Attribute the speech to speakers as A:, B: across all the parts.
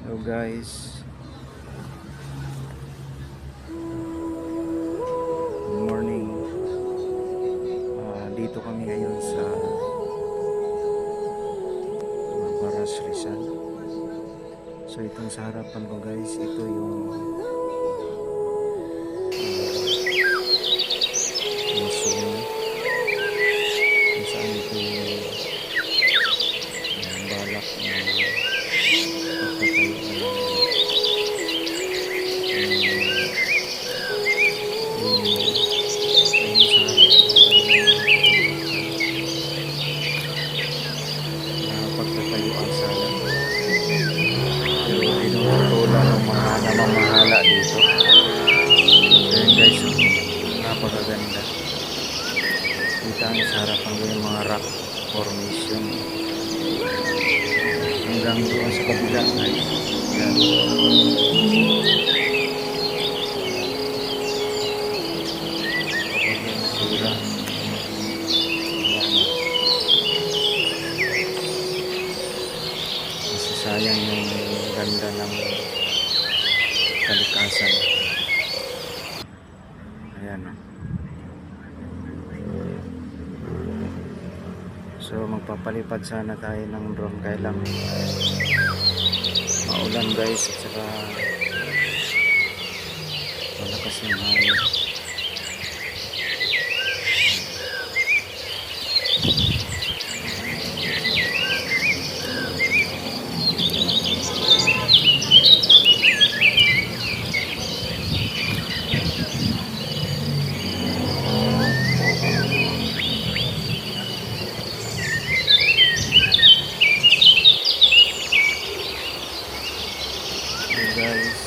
A: Hello guys, good morning. Dito kami ngayon sa Baras Rizal. So itong sa harapan ko guys, ito yung museum kung saan ito yung balak na pagtatayuan pagtatayuan sana, pero tinututulan ng mga namamahala dito. Ayan guys, napakaganda. Kita ang sa harapan ko yung mga rock formation hanggang doon sa kabila guys. Yan. Kapag yan nasira, masasayang yung ganda ng kalikasan. Ayan o. So magpapalipad sana tayo ng drone, kaya lang maulan guys, at saka malakas yung hangin. Guys,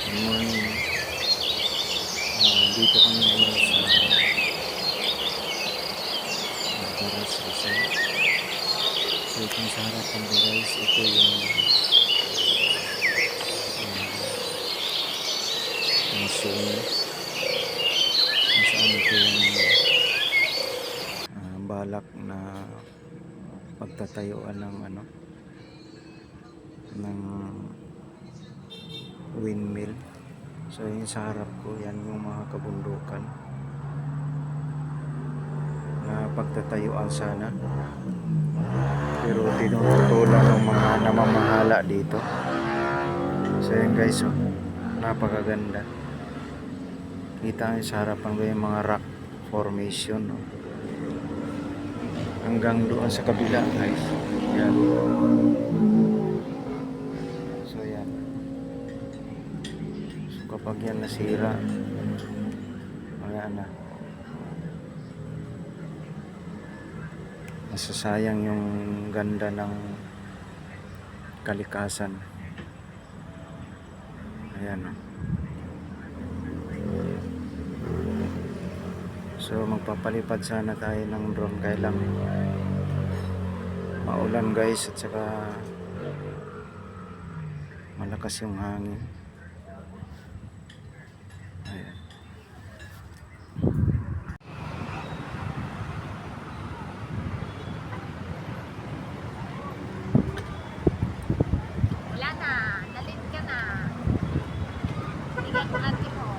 A: good morning. Dito kami ngayon sa Baras Rizal. So itong sa harapan ko guys, ito yung museum kung saan ito yung balak na pagtatayuan ng ng windmill. So yung sa harap ko, yan yung mga kabundukan na pagtatayuan sana, pero tinututulan ng mga namamahala dito. So yan guys, napakaganda. Kita nyo sa harapan ko yung mga rock formation, no? Hanggang doon sa kabila guys. Yan. So yan. So kapag yan nasira, wala na. Masasayang yung ganda ng kalikasan. Ayan. So magpapalipad sana tayo ng drone, kaya lang maulan guys, at saka malakas yung hangin. Ayan.
B: Wala na, nalit ka na. Tingnan mo ate mo.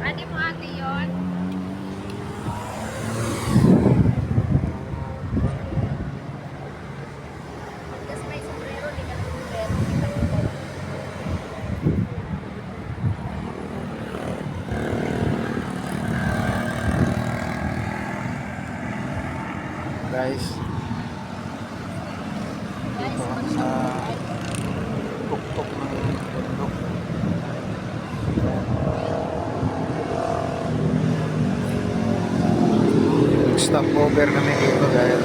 B: Ate mo ate yun. Kasi may sombrero, di ka sombrero.
A: Guys, dito kami sa tuktok ng bundok. Stop over kami dito dahil